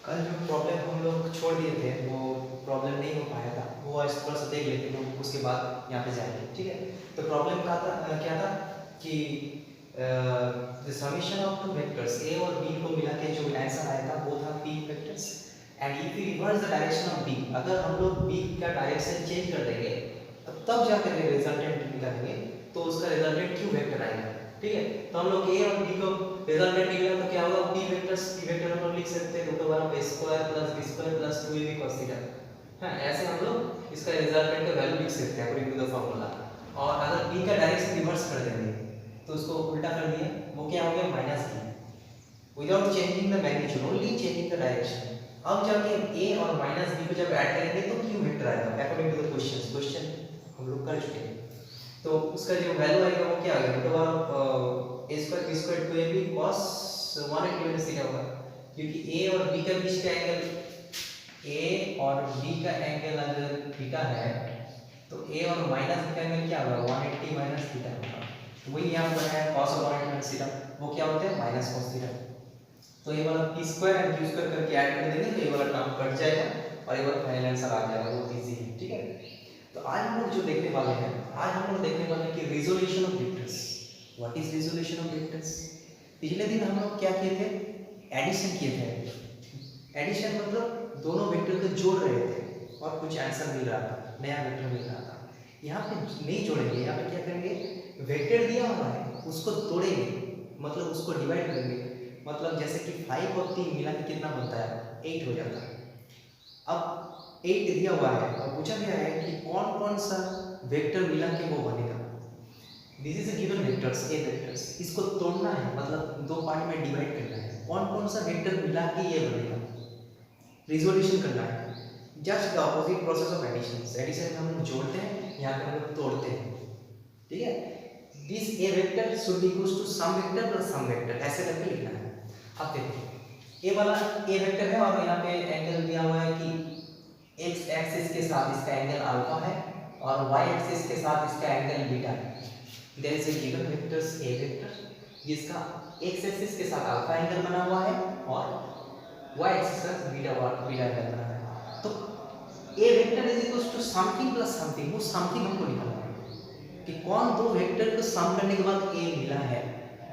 कल जो प्रॉब्लम हम लोग छोड़ दिए थे वो प्रॉब्लम नहीं हो पाया था, वो आज थोड़ा सा देख लेते हैं, उसके बाद यहाँ पे जाएंगे। ठीक है, तो प्रॉब्लम का था क्या था कि the summation of two vectors A और बी को मिला के जो आंसर आया था वो था p vectors. And if we reverse the direction of b, अगर हम लोग बी का डायरेक्शन चेंज कर देंगे तब जाकर रिजल्टेंट निकालेंगे, तो उसका रिजल्टेंट क्यू वेक्टर आएगा। ठीक है, तो हम लोग ए और बी को रिजल्टेंट निकला तो क्या होगा, पी वेक्टर्स, पी वेक्टर हम लोग लिख सकते हैं root over of a square plus b square plus 2ab cos theta. हां, ऐसे हम लोग इसका रिजल्टेंट का वैल्यू लिख सकते हैं अकॉर्डिंग टू द फार्मूला। और अगर b का डायरेक्शन रिवर्स कर देंगे तो उसको उल्टा कर दिया, वो क्या हो गया minus b, without changing the magnitude, only changing the direction. अब जाके a और माइनस b को जब ऐड करेंगे तो q वेक्टर आएगा अकॉर्डिंग टू द क्वेश्चन हम लोग कर चुके हैं। तो उसका जो वैल्यू आएगा वो क्या आएगा, root over a square b square 2ab cos 180 minus theta होगा, क्योंकि a और b का बीच का एंगल, a और b का एंगल अगर थीटा है तो a और माइनस b का एंगल क्या होगा 180 माइनस थीटा होगा। तो वही यहाँ पर है cos 180 माइनस थीटा, वो क्या होता है माइनस cos थीटा। तो ये वाला p square and q square करके ऐड कर देंगे तो ये वाला टर्म कट जाएगा और ये वाला फाइनल आंसर आ जाएगा, बहुत इजी है। ठीक है, तो आज हम लोग जो देखने वाले हैं, आज हम लोग देखने वाले हैं कि resolution of vectors. What is resolution of vectors? पिछले दिन हम लोग क्या किए थे, एडिशन किए थे। एडिशन मतलब दोनों वेक्टर को जोड़ रहे थे और कुछ आंसर मिल रहा था, नया वेक्टर मिल रहा था। यहाँ पे नहीं जोड़ेंगे, यहाँ पे क्या करेंगे, वेक्टर दिया हुआ है उसको तोड़ेंगे, मतलब उसको डिवाइड करेंगे। मतलब जैसे कि 5 और 3 मिला के कितना बनता है, 8 हो जाता है। अब 8 दिया हुआ है और पूछा गया है कि कौन कौन सा वेक्टर मिला के वो बनेगा। This is a given vectors, A vectors, इसको तोड़ना है, मतलब दो पार्ट में डिवाइड करना है, कौन कौन सा वेक्टर मिला के ये बनेगा, रिजोल्यूशन करना है। Just the opposite process of addition. Addition में हम लोग जोड़ते हैं, यहाँ पे हम लोग तोड़ते हैं। ठीक है, this a vector should be equals to some vector plus some vector, ऐसे करके लिखना है। अब देखो ए वाला ए वेक्टर है और यहाँ पे एंगल दिया हुआ है कि x एक्सिस के साथ इसका एंगल अल्फा है और y एक्सिस के साथ इसका एंगल बीटा है। There is a given vectors a vector जिसका x एक्सिस के साथ अल्फा एंगल बना हुआ है और y एक्सिस के साथ बीटा एंगल बना हुआ है। तो a vector is equals to something plus something, वो समथिंग हमको निकालना है कि कौन दो वेक्टर को सम करने के बाद a मिला है,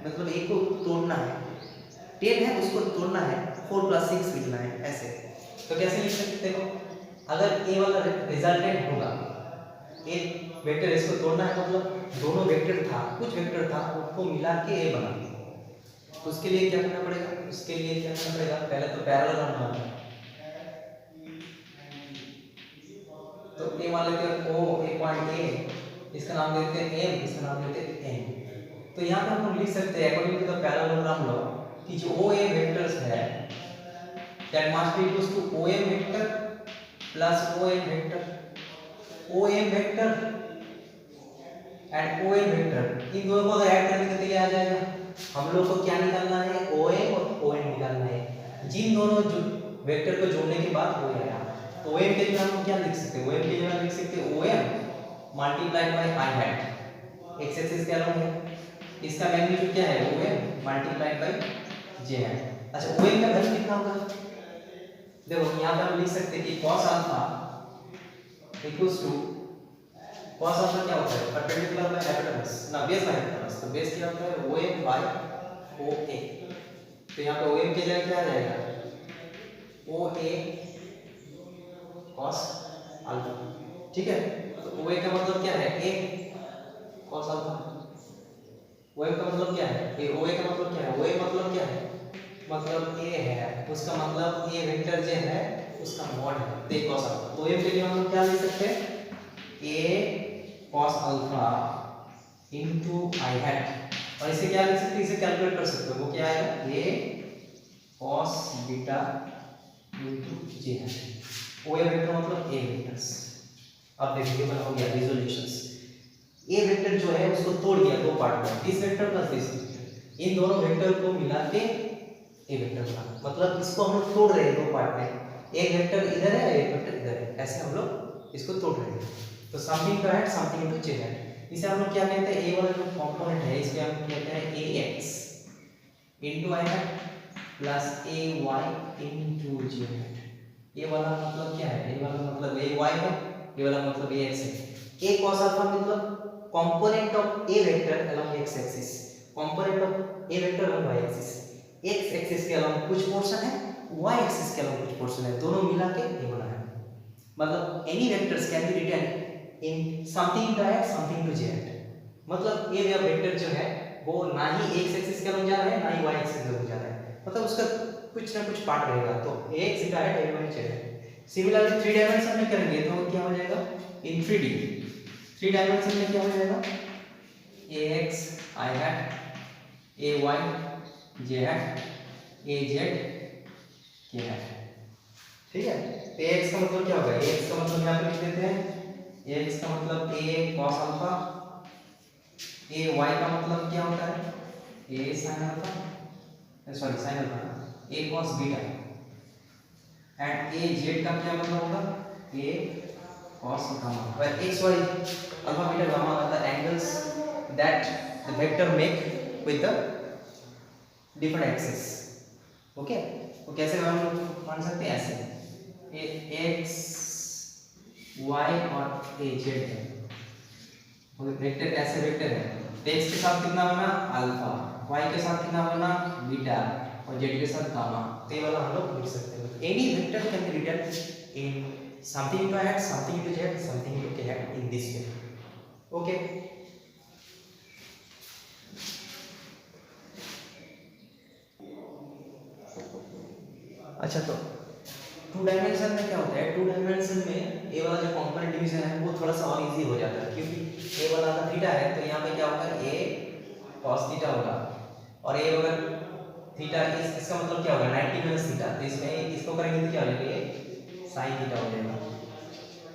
मतलब a को तोड़ना है, 10 है उसको तोड़ना है, 4 + 6 लिखना है ऐसे। तो कैसे लिख सकते हो, अगर a वाला रिजल्टेंट होगा, a वेक्टर इसको तोड़ना है मतलब दोनों वेक्टर था, कुछ वेक्टर था उसको मिला के a बना। तो उसके लिए क्या करना पड़ेगा, उसके लिए क्या करना पड़ेगा, पहले तो पैरेलल बनाना है। तो a वाले के o a पॉइंट a, इसका नाम देते हैं m, इसका नाम देते हैं n। तो यहाँ पे हम लिख सकते हैं according to the parallelogram law कि जो o a वेक्टर्स है that must be equals to OM vector plus OM vector, OM vector and OM vector, इन दोनों को ऐड करने के लिए आ जाएगा। हम लोग को क्या निकालना है, OM और ON निकालना है। जिन दोनों जो वेक्टर को जोड़ने के बाद हो आया, तो OM के लिए हम क्या लिख सकते हैं, OM के लिए लिख सकते हैं OM multiplied by I hat, x axis क्या है, इसका मैग्नीट्यूड क्या है OM multiplied by J hat. अच्छा OM का वैल्यू कितना होगा, देखो यहाँ पे हम लिख सकते हैं कि cos alpha equals to, cos alpha क्या होता है, परपेंडिकुलर बाय हाइपोटेनस ना, बेस बाय हाइपोटेनस। तो बेस क्या होता है OM बाय OA। तो यहाँ पे OM की जगह क्या आ जाएगा OA cos अल्फा। ठीक है, तो OA का मतलब क्या है A cos अल्फा, OM का मतलब क्या है A, OA का मतलब क्या है, OA मतलब क्या है, मतलब a है, उसका मतलब a वेक्टर जो है उसका मॉड है, तो a cos अल्फा। तो m के लिए हम लोग क्या लिख सकते हैं, a cos alpha into i hat, और इसे क्या लिख सकते हैं, इसे कैलकुलेट कर सकते हो, वो क्या आएगा a cos beta into j hat. o a vector मतलब a वेक्टर्स। अब देखिए बना हो गया रिजोल्यूशंस। a वेक्टर जो है उसको तोड़ दिया दो पार्ट में, this vector plus this vector, इन दोनों वेक्टर को मिला के ए वेक्टर बना, मतलब इसको हम लोग तोड़ रहे हैं दो पार्ट में, एक वेक्टर इधर है एक वेक्टर इधर है, ऐसे हम लोग इसको तोड़ रहे हैं। तो समथिंग का है समथिंग इनटू j हैट, इसे हम लोग क्या कहते हैं, ए वाला जो कंपोनेंट है इसके हम कहते हैं ax into i hat plus a y into z. ये वाला मतलब क्या है, ये वाला मतलब ए वाई है, ये वाला मतलब ए एक्स है। ए कॉस अल्फा मतलब component of a vector along x axis, component of a vector along y axis. X axis के अलोंग कुछ पोर्शन है, वाई एक्सिस के अलोंग कुछ पोर्शन है, दोनों मिला के ये बना है। मतलब any vectors can be written in something to x something to z. मतलब ये वेक्टर जो है वो ना ही एक्स एक्सिस के अलोंग जा रहा है, ना ही वाई एक्सिस के अलोंग जा रहा है, मतलब उसका कुछ ना कुछ पार्ट रहेगा। तो एक्स इटा है, y y है। सिमिलरली 3 डायमेंशन में करेंगे तो क्या हो जाएगा, इन 3D 3 डायमेंशन में क्या हो जाएगा, ax i hat ay j hat az k hat। ठीक है, तो ax का मतलब क्या होगा, ax का मतलब यहाँ पे लिख देते हैं, ax का मतलब a cos अल्फा, ay का मतलब क्या होता है, a sin alpha, sorry sin alpha, a cos beta, and az का क्या मतलब होगा, a cos gamma. where x y alpha beta gamma are the angles that the vector make with the different axis. Okay, तो कैसे हम लोग मान सकते हैं, ऐसे x y और az है, वेक्टर ऐसे वेक्टर है, तो x के साथ कितना बना अल्फा, y के साथ कितना बना बीटा और z के साथ गामा। तो ये वाला हम लोग लिख सकते हैं, any vector can be written in something to x something to z something to k in this way. Okay, अच्छा तो 2 डायमेंशन में क्या होता है, 2 डायमेंशन में ए वाला जो कंपोनेंट डिवीजन है वो थोड़ा सा और इजी हो जाता है, क्योंकि ए वाला का थीटा है तो यहाँ पे क्या होगा, a cos थीटा होगा, और ए अगर थीटा इसका मतलब क्या होगा 90 माइनस थीटा, तो इसमें इसको करेंगे तो क्या हो जाएगा, ये sin थीटा हो जाएगा।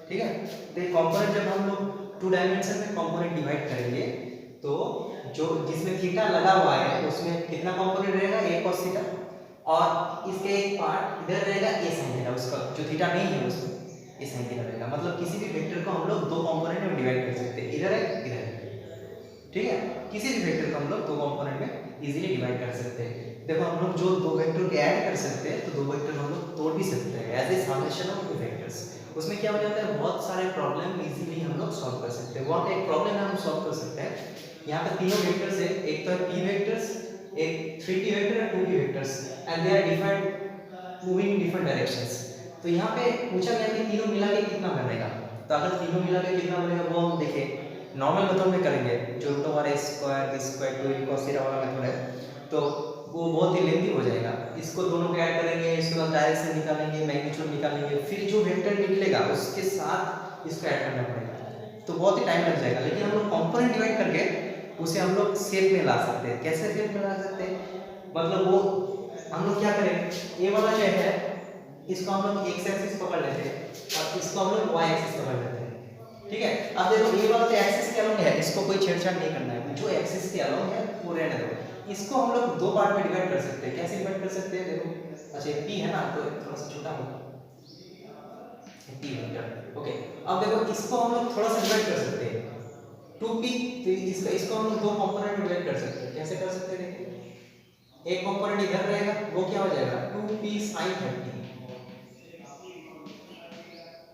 ठीक है, तो ये कंपोनेंट जब हम लोग 2 डायमेंशन में कंपोनेंट डिवाइड करेंगे तो जो जिसमें थीटा लगा हुआ है उसमें कितना कंपोनेंट रहेगा, a cos थीटा, और इसके एक पार्ट इधर रहेगा a sin थीटा, उसका जो थीटा नहीं है उसमें a sin थीटा रहेगा। मतलब किसी भी वेक्टर को हम लोग 2 कंपोनेंट में डिवाइड कर सकते हैं, इधर है इधर है। ठीक है, किसी भी वेक्टर को हम लोग 2 कंपोनेंट में इजीली डिवाइड कर सकते हैं। देखो हम लोग जो 2 वेक्टर को ऐड कर सकते हैं तो 2 वेक्टर हम लोग तोड़ भी सकते हैं as a summation of 2 vectors. उसमें क्या हो जाता है, बहुत सारे प्रॉब्लम इजीली हम लोग सॉल्व कर सकते हैं। वहाँ पे एक प्रॉब्लम है हम सॉल्व कर सकते हैं, यहाँ पे तीनों वेक्टर्स है, एक तो है p वेक्टर्स, एक 3p वेक्टर है, 2p vectors, and they are different moving in different directions. तो यहाँ पे पूछा गया कि तीनों मिला के कितना बनेगा, तो अगर तीनों मिला के कितना बनेगा वो हम देखें नॉर्मल मेथड में करेंगे, जो root over a square b square 2a cos theta वाला मेथड है, तो वो बहुत ही लेंथी हो जाएगा। इसको दोनों को ऐड करेंगे, इसके बाद डायरेक्शन निकालेंगे, मैग्नीट्यूड निकालेंगे, फिर जो वेक्टर निकलेगा उसके साथ इसको ऐड करना पड़ेगा, तो बहुत ही टाइम लग जाएगा। लेकिन हम लोग कंपोनेंट डिवाइड करके उसे हम लोग शेप में ला सकते हैं। कैसे शेप में ला सकते हैं, मतलब वो हम लोग क्या करें, ये वाला जो है इसको हम लोग x एक्सिस पकड़ लेते हैं और इसको हम लोग y एक्सिस पकड़ लेते हैं। ठीक है, अब देखो ये वाला तो एक्सिस के अलोंग है, इसको कोई छेड़छाड़ नहीं करना है, जो एक्सिस के अलोंग है वो रहने दो। इसको हम लोग 2 पार्ट में डिवाइड कर सकते हैं। कैसे डिवाइड कर सकते हैं, देखो अच्छा ये p है ना, तो थोड़ा सा छोटा होगा p वेक्टर। ओके, अब देखो इसको हम लोग थोड़ा सा डिवाइड कर सकते हैं 2p, तो इसको हम लोग 2 कंपोनेंट में डिवाइड कर सकते हैं। कैसे कर सकते हैं, देखिए एक कंपोनेंट इधर रहेगा, वो क्या हो जाएगा 2p sin 30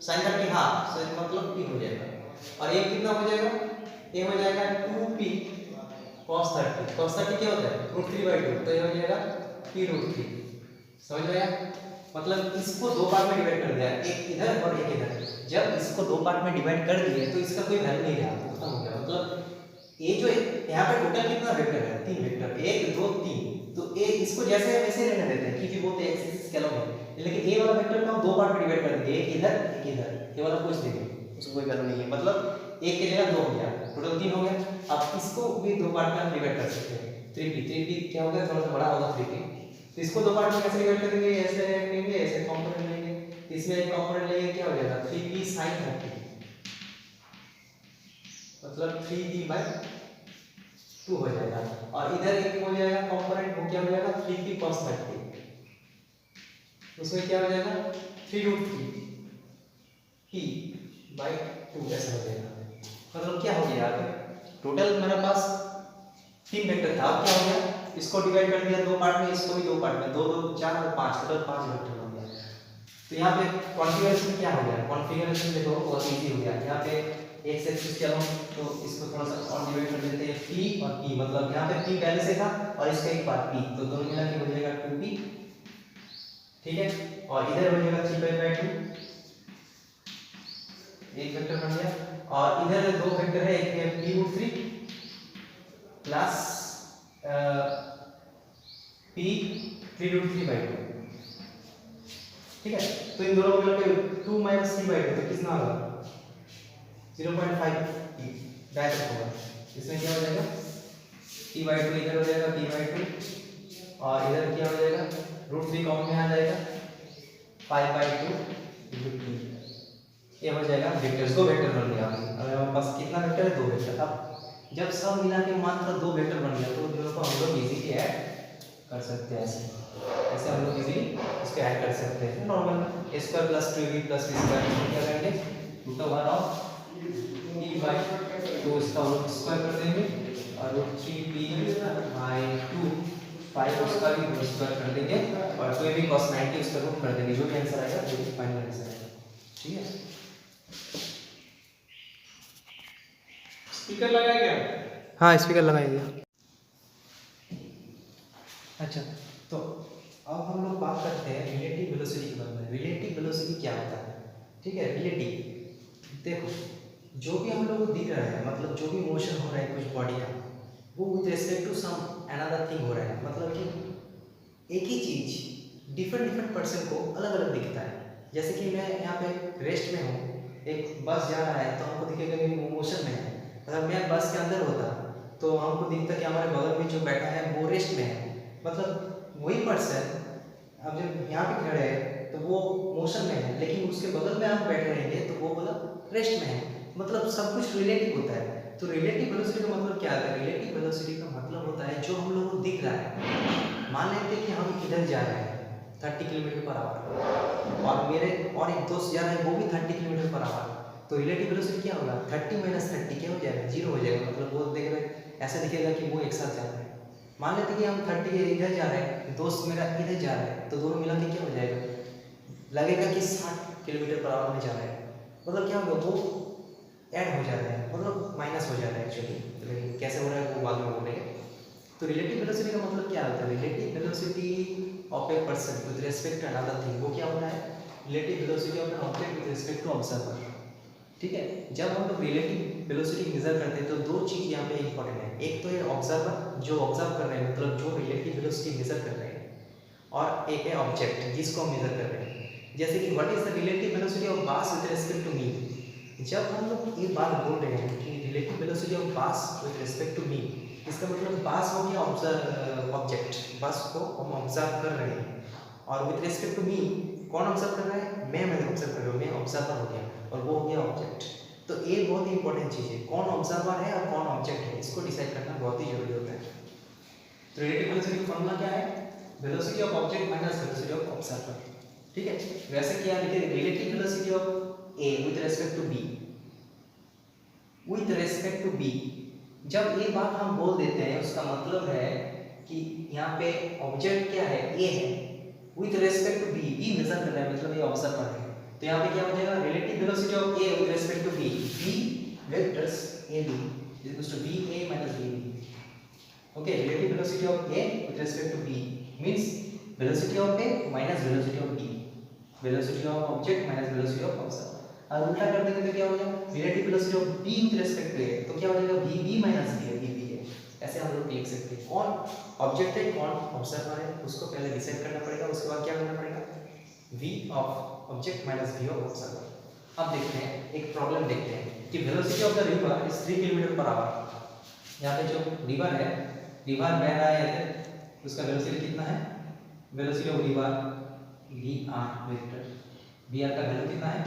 sin 30, हाँ तो मतलब p हो जाएगा, और ये कितना हो जाएगा, ये हो जाएगा 2p cos 30। cos 30 क्या होता है √3/2, तो ये हो जाएगा p√3। समझ में आया, मतलब इसको 2 पार्ट में डिवाइड कर दिया, एक इधर और एक इधर। जब इसको 2 पार्ट में डिवाइड कर दिए तो इसका कोई वैल्यू नहीं रहा, खत्म हो गया। मतलब ये जो यहाँ पे टोटल कितना वेक्टर है, 3 वेक्टर, 1 2 3, तो ए इसको जैसे वैसे रहने देते हैं क्योंकि वो तो एक्स एक्सिस के अलोंग है। लेकिन ए वाला वेक्टर को हम 2 पार्ट में डिवाइड कर देंगे, एक इधर एक इधर, ये वाला कुछ नहीं है, उसको कोई वैल्यू नहीं है। मतलब एक की जगह 2 हो गया, टोटल 3 हो गया। अब इसको भी 2 पार्ट में डिवाइड कर सकते हैं। 3p क्या होगा, थोड़ा सा बड़ा होगा 3p, तो इसको 2 पार्ट में कैसे डिवाइड करेंगे, ऐसे लेंगे, ऐसे कंपोनेंट लेंगे, इसमें एक कंपोनेंट लेंगे, क्या हो जाएगा 3p sin 30, मतलब 3p/2 हो जाएगा। और इधर एक हो जाएगा कंपोनेंट, वो क्या हो जाएगा 3p cos 30, उसमें क्या हो जाएगा 3√3p/2 ऐसा हो जाएगा। मतलब क्या हो गया, टोटल मेरे पास 3 वेक्टर था, अब क्या हो गया इसको डिवाइड कर दिया दो पार्ट में, इसको भी दो पार्ट में, 2 2 4 और 5, टोटल 5 वेक्टर हो गया। तो यहाँ पे कॉन्फ़िगरेशन क्या हो गया, कॉन्फ़िगरेशन देखो बहुत इजी हो गया। यहाँ पे एक्स एक्सिस क्या हो तो इसको थोड़ा सा और डिवाइड कर देते हैं, p और p, मतलब यहाँ पे p पहले से था और इसका एक पार्ट p, तो दोनों मिला के हो जाएगा 2p, ठीक है। और इधर हो जाएगा 3 pi/2, एक वेक्टर बन गया। और इधर दो वेक्टर है, एक है p√3 प्लस p 3√3/2, ठीक है। तो इन दोनों को मिलाके 2 - 3/2 तो कितना होगा 0.5 डायरेक्ट होगा। इसमें क्या हो जाएगा p/2, इधर हो जाएगा p/2 और इधर क्या हो जाएगा √3 कॉमन में आ जाएगा 5/2 ये हो जाएगा वेक्टर्स, दो वेक्टर बन गया। अब हमारे पास कितना वेक्टर है, दो वेक्टर। अब जब सब मिला के मात्र दो वेक्टर बन गया तो दोनों को हम लोग इजीली ऐड कर सकते हैं। ऐसे हम लोग इजीली इसको ऐड कर सकते हैं नॉर्मल a² + 2ab + b² क्या करेंगे √1/2 इसका होल स्क्वायर कर देंगे और √3b/2 5 उसका भी होल स्क्वायर कर देंगे और 2ab cos 90 उसका रूट कर देंगे। जो भी आंसर आएगा वो फाइनल आंसर आएगा, ठीक है। स्पीकर लगाया क्या? हाँ स्पीकर लगाया गया। अच्छा तो अब हम लोग बात करते हैं रिलेटिव वेलोसिटी के बारे में। रिलेटिव वेलोसिटी क्या होता है, ठीक है। रिलेटिव देखो जो भी हम लोग को दिख रहा है, मतलब जो भी मोशन हो रहा है कुछ बॉडी का, वो with respect to some another thing हो रहा है। मतलब कि एक ही चीज डिफरेंट पर्सन को अलग अलग दिखता है। जैसे कि मैं यहाँ पे रेस्ट में हूँ, एक बस जा रहा है तो हमको दिखेगा कि वो मोशन में है। अगर मैं बस के अंदर होता तो हमको दिखता कि हमारे बगल में जो बैठा है वो रेस्ट में है। मतलब वही पर्सन अब जब यहाँ पे खड़े हैं तो वो मोशन में है, लेकिन उसके बगल में आप बैठे रहेंगे तो वो मतलब रेस्ट में है। मतलब सब कुछ रिलेटिव होता है। तो रिलेटिव वेलोसिटी का मतलब क्या है, रिलेटिव वेलोसिटी का मतलब होता है जो हम लोग को दिख रहा है। मान लेते हैं कि हम इधर जा रहे हैं 30 किलोमीटर/आवर और मेरे और एक दोस्त जा रहा है वो भी 30 किलोमीटर/आवर, तो रिलेटिव वेलोसिटी क्या होगा 30 - 30 क्या हो जाएगा 0 हो जाएगा। मतलब वो देख रहे ऐसा दिखेगा कि वो एक साथ जा रहे हैं। मान लेते कि हम 30 इधर जा रहे हैं, दोस्त मेरा इधर जा रहा है, तो दोनों मिला के क्या हो जाएगा, लगेगा कि 60 किलोमीटर/आवर में जा रहे हैं। मतलब क्या होगा वो ऐड हो जाता है, मतलब माइनस हो जाता है एक्चुअली। तो कैसे हो रहा है वो बाद में बोलेंगे। तो रिलेटिव वेलोसिटी का मतलब क्या होता है, relative velocity of a person with respect to another thing, वो क्या होता है relative velocity of an object with respect to observer, ठीक है। जब हम लोग रिलेटिव वेलोसिटी मेजर करते हैं तो दो चीज़ यहाँ पे इंपॉर्टेंट है। एक तो है ऑब्जर्वर जो ऑब्जर्व कर रहे हैं, मतलब जो रिलेटिव वेलोसिटी मेजर कर रहे हैं, और एक है ऑब्जेक्ट जिसको हम मेजर कर रहे हैं। जैसे कि what is the relative velocity of बास विद रिस्पेक्ट टू मी। जब हम लोग ये बात बोल रहे हैं कि रिलेटिव वेलोसिटी ऑफ बास विद रिस्पेक्ट टू मी, इसका मतलब बास हो गया ऑब्जेक्ट, बास को हम ऑब्जर्व कर रहे हैं, और विद रिस्पेक्ट टू मी कौन ऑब्जर्व कर रहा है, मैं ऑब्जर्व कर रहा हूँ, मैं ऑब्जर्वर हो गया और वो हो गया ऑब्जेक्ट। तो ये बहुत ही इंपॉर्टेंट चीज़ है, कौन ऑब्जर्वर है और कौन ऑब्जेक्ट है, इसको डिसाइड करना बहुत ही जरूरी होता है। तो रिलेटिव वेलोसिटी का फॉर्मूला क्या है, velocity of object minus velocity of observer, ठीक है। वैसे क्या लिखे, relative velocity of A with respect to B, with respect to B. जब ये बात हम बोल देते हैं उसका मतलब है कि यहाँ पे ऑब्जेक्ट क्या है, ए है, with respect to B, B measure कर रहा है मतलब ये ऑब्जर्वर है। तो यहाँ पे क्या हो जाएगा, relative velocity of A with respect to B, B vectors A B is equals to B A minus B B. Okay, relative velocity of A with respect to B means velocity of A minus velocity of B, velocity of object minus velocity of observer। अब उल्टा कर देंगे तो क्या हो जाएगा, relative velocity of B with respect to A, तो क्या हो जाएगा B B minus B B B है। ऐसे हम लोग लिख सकते हैं, कौन ऑब्जेक्ट है कौन ऑब्जर्वर है उसको पहले डिसाइड करना पड़ेगा, उसके बाद क्या करना पड़ेगा V of object minus V of observer। अब देखते हैं एक प्रॉब्लम देखते हैं कि velocity of the river is 3 km/h। यहाँ पे जो रिवर है, रिवर बह रहा है, उसका वेलोसिटी कितना है, velocity of river V R vector, V R का वैल्यू कितना है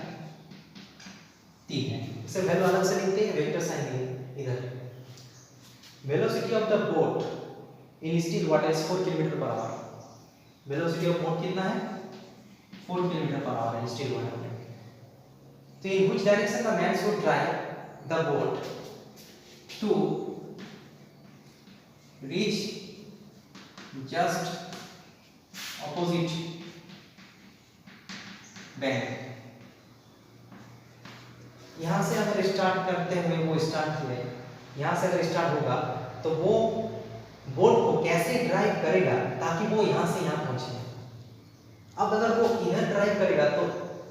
3 है। इसे वैल्यू अलग से लिखते हैं, वेक्टर साइन दिए इधर। Velocity of the boat in still water is 4 km/h। Velocity of boat कितना है 4 km/h इन स्टिल वाटर में। तो in which direction the man should drive the boat to reach just opposite bank. यहां से अगर start करते हुए वो स्टार्ट हुए, यहां से अगर स्टार्ट होगा तो वो बोट को कैसे ड्राइव करेगा ताकि वो यहां से यहां पहुंचे। अब अगर वो इधर ड्राइव करेगा तो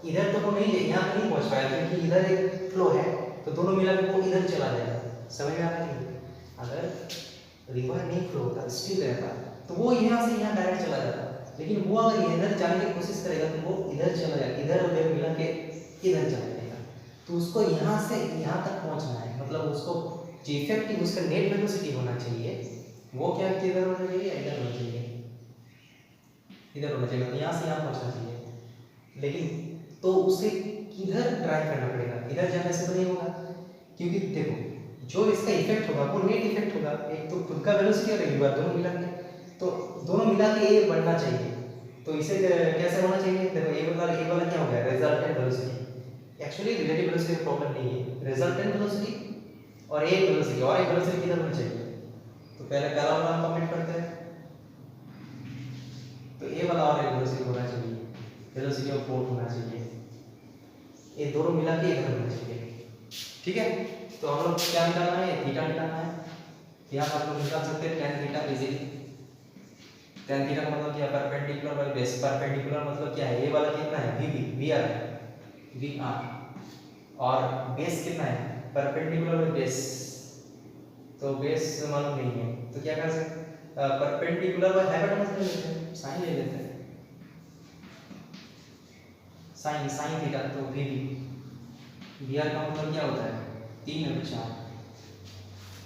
इधर तो वो नहीं, यहाँ पे नहीं पहुंच पाएगा क्योंकि इधर एक फ्लो है, तो दोनों मिला के वो इधर चला जाएगा। समझ में आ रहा है? अगर रिवर नहीं फ्लो होता, स्टिल रहता, तो वो यहाँ से यहाँ डायरेक्ट चला जाता। लेकिन वो अगर इधर जाने की कोशिश करेगा तो वो इधर चला जाएगा, इधर और इधर मिला के इधर चला जाएगा। तो उसको यहाँ से यहाँ तक पहुँचना है, मतलब उसको जो इफेक्टिव उसका नेट वेलोसिटी होना चाहिए वो क्या इधर होना चाहिए, इधर होना चाहिए, इधर होना चाहिए, यहाँ से यहाँ पहुँचना चाहिए। लेकिन तो उसे किधर ड्राइव करना पड़ेगा, इधर जाने से तो नहीं होगा, क्योंकि देखो जो इसका इफेक्ट होगा वो नेट इफेक्ट होगा, एक तो खुद का वेलोसिटी और रिवर दोनों मिला के, तो दोनों मिला के ये बढ़ना चाहिए। तो इसे कैसे होना चाहिए, देखो ये वाला क्या हो गया, resultant velocity. Actually relative velocity का प्रॉब्लम नहीं है, रिजल्टेंट वेलोसिटी और एक वेलोसिटी और एक वेलोसिटी किधर होनी चाहिए। तो पहला वाला कमेंट करते हैं, तो ये वाला और एक वेलोसिटी होना चाहिए, वेलोसिटी ऑफ बोट होना चाहिए, ये दोनों मिला के इधर होना चाहिए। ठीक है, तो हम लोग क्या निकालना है, थीटा निकालना है। यहाँ पर आप लोग निकाल सकते हैं tan theta easily. tan theta का मतलब क्या है, परपेंडिकुलर बाय बेस। परपेंडिकुलर मतलब क्या है, ये वाला कितना है, वी आर, और बेस कितना है, परपेंडिकुलर बाय बेस, तो बेस मालूम नहीं है, तो क्या कर सकते हैं, परपेंडिकुलर बाय हाइपोटेनस ले लेते हैं, साइन ले लेते हैं, साइन थीटा, तो वी आर का मतलब क्या होता है, 3 और 4,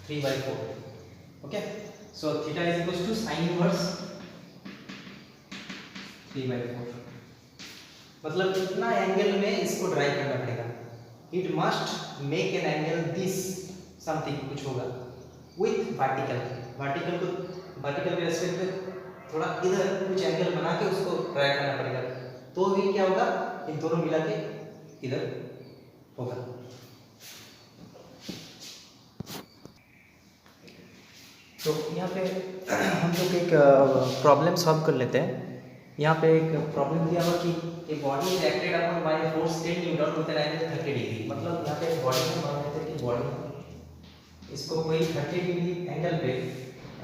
3/4। Okay, so theta is equal to sine inverse 3/4। मतलब कितना एंगल में इसको ड्राइव करना पड़ेगा, it must make an angle this something, कुछ होगा विथ वर्टिकल के रेस्पेक्ट पे थोड़ा इधर कुछ एंगल बना के उसको ड्राइव करना पड़ेगा, तो भी क्या होगा, इन दोनों मिला के इधर होगा। तो यहाँ पे हम लोग एक प्रॉब्लम सॉल्व कर लेते हैं। यहाँ पे एक प्रॉब्लम दिया हुआ कि a body is acted upon by force 10 Newton with an angle 30 degree. मतलब यहाँ पे बॉडी में मान लेते हैं कि बॉडी इसको कोई 30 डिग्री एंगल पे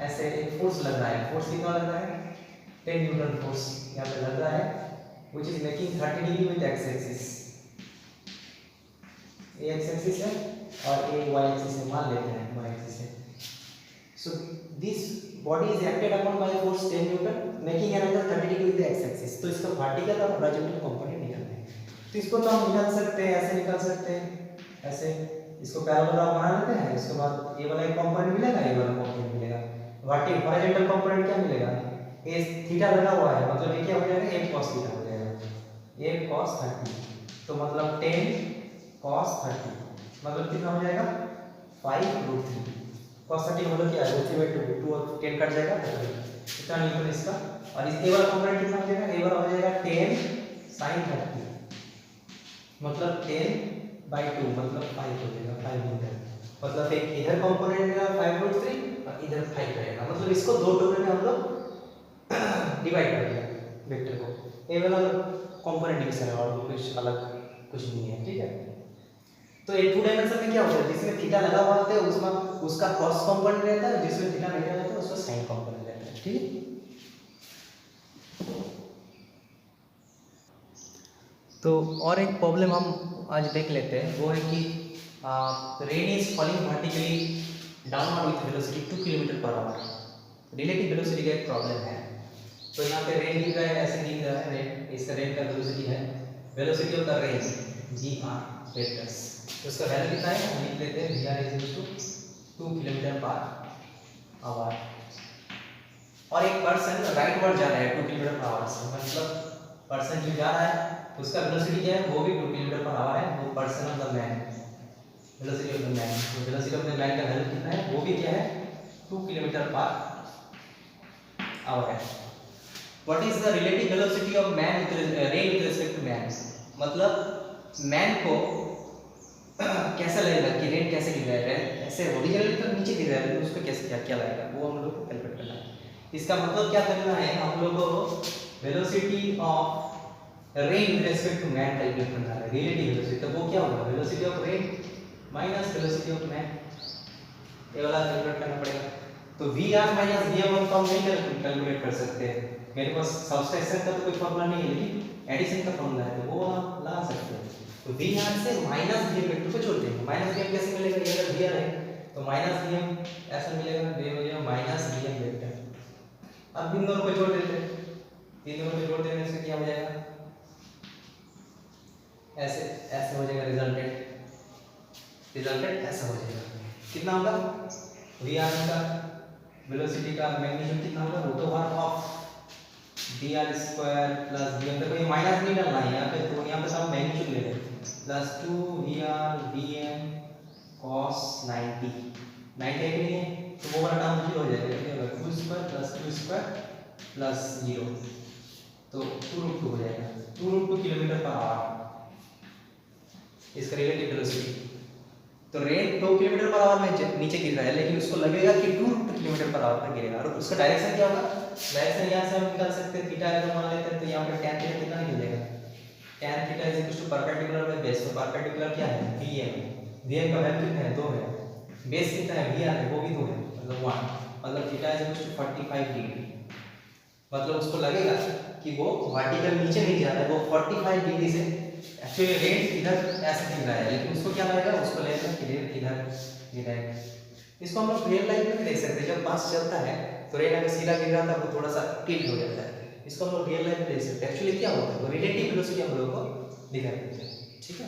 ऐसे एक फोर्स लग रहा है। फोर्स कितना लग रहा है, 10 न्यूटन फोर्स यहाँ पे लग रहा है, which is making 30 degree with x axis। ये x axis है और ये y axis है, मान लेते हैं y axis है। So this body is acted upon by force 10 Newton making an angle 30 degree with the x axis। तो इसका वर्टिकल और हॉरिजॉन्टल कंपोनेंट निकालना है। तो इसको तो हम निकाल सकते हैं, ऐसे निकाल सकते हैं, ऐसे इसको पैरेलल बना लेते हैं। इसके बाद ये वाला एक कंपोनेंट मिलेगा, ये वाला कंपोनेंट मिलेगा। वर्टिकल हॉरिजॉन्टल कंपोनेंट क्या मिलेगा, ये थीटा लगा हुआ है, मतलब ये क्या हो जाएगा, 1 cos थीटा हो जाएगा, 1 cos 30, तो मतलब 10 cos 30 मतलब कितना हो जाएगा, 5√3। cos 30 मतलब क्या है, 3/2 और 10 कट जाएगा, इतना न्यूटन इसका। और इस ए वाला कंपोनेंट कितना हो जाएगा, ए वाला हो जाएगा 10 sin 30 मतलब 10/2 मतलब 5 हो जाएगा, 5 न्यूटन। मतलब एक इधर कंपोनेंट का 5√3 और इधर 5 रहेगा, मतलब इसको दो टुकड़े में हम लोग डिवाइड कर दिया वेक्टर को। ए वाला कंपोनेंट डिवीजन है और कुछ अलग कुछ नहीं है। ठीक है, तो एक 2 डायमेंशन में क्या होता है, जिसमें थीटा लगा हुआ होता है उसमें उसका cos कंपोनेंट रहता है, जिसमें थीटा नहीं रहता है उसका sin कंपोनेंट रहता है। ठीक है, तो और एक प्रॉब्लम हम आज देख लेते हैं, वो है कि rain is falling vertically downward with velocity 2 km/h। Relative velocity का एक प्रॉब्लम है। तो यहाँ पे रेन गिर रहा है, ऐसे गिर रहा है रेन, इसका रेन का वेलोसिटी है, velocity of the rain vr vectors, तो उसका वैल्यू कितना है, हम लिख लेते हैं vr = 2 km/h। और एक पर्सन राइटवर्ड जा रहा है 2 km/h से, मतलब पर्सन जो जा रहा है उसका वेलोसिटी क्या है, वो भी 2 km/h है, वो person of the man, velocity of the man. तो वेलोसिटी ऑफ द मैन का वैल्यू कितना है, वो भी क्या है, 2 km/h है। What is the relative velocity of man with rain with respect to man? मतलब मैन को कैसा लगेगा कि रेन कैसे गिर रहा है, रेन ऐसे हॉरिजॉन्टली तो नीचे गिर रहा है, उसको कैसे क्या लगेगा, वो हम लोग को कैलकुलेट करना है। इसका मतलब क्या करना है, हम लोग को velocity of rain with respect to man calculate करना है, रिलेटिव वेलोसिटी। तो वो क्या होगा, velocity of rain minus velocity of man, ये वाला कैलकुलेट करना पड़ेगा। तो Vr माइनस Vm को हम नहीं कैलकुलेट कर सकते, मेरे पास सब्सट्रैक्शन का तो कोई फॉर्मूला नहीं है, लेकिन एडिशन का फॉर्मूला है, तो वो आप ला सकते हैं। तो Vr से माइनस Vm वेक्टर को छोड़ देंगे। माइनस Vm कैसे मिलेगा, ये अगर Vr है तो माइनस Vm ऐसा मिलेगा, ये हो जाएगा माइनस Vm वेक्टर। अब इन दोनों को जोड़ देते हैं, इन दोनों को जोड़ देने से क्या हो जाएगा, ऐसे ऐसे हो जाएगा, रिजल्टेंट ऐसा हो जाएगा। कितना होगा, Vr का वेलोसिटी का मैग्नीट्यूड कितना होगा, √1 of dr square plus Vm, तो ये माइनस नहीं डालना है यहाँ पे, तो यहाँ पे सब मैग्नीट्यूड ले लें, प्लस 2 Vr Vm cos 90 90 के लिए, तो वो वाला टर्म जीरो हो जाएगा, क्या होगा 2 स्क्वायर प्लस 2 स्क्वायर प्लस 0, तो 2√2 हो जाएगा, 2√2 किलोमीटर पर आवर इसका रिलेटिव वेलोसिटी। तो रेन 2 किलोमीटर पर आवर में नीचे गिर रहा है, लेकिन उसको लगेगा कि 2 किलोमीटर पर आवर पर गिरेगा, और उसका डायरेक्शन क्या होगा, डायरेक्शन यहाँ से हम निकाल सकते हैं, थीटा अगर मान लेते हैं तो यहाँ पे tan थीटा कितना निकल जाएगा, tan theta is equal to perpendicular by base. तो परपेंडिकुलर क्या है, Vm, Vm का वैल्यू कितना है, 2 है, बेस कितना है, Vr है, वो भी 2 है, मतलब 1, मतलब theta is equal to 45 degree. मतलब उसको लगेगा कि वो वर्टिकल नीचे नहीं जा रहा है, वो 45 डिग्री से एक्चुअली रेन इधर ऐसे गिर रहा है, लेकिन उसको क्या लगेगा, उसको लगेगा कि रेन इधर गिर रहा है। इसको हम लोग रियल लाइफ में भी देख सकते हैं, जब बस चलता है तो रेन अगर सीधा गिर रहा था वो थोड़ा सा टिल्ट हो जाता है, इसको हम लोग रियल लाइफ में देख सकते हैं। एक्चुअली क्या होता है, वो रिलेटिव वेलोसिटी हम लोगों को दिखाई देती है, ठीक है।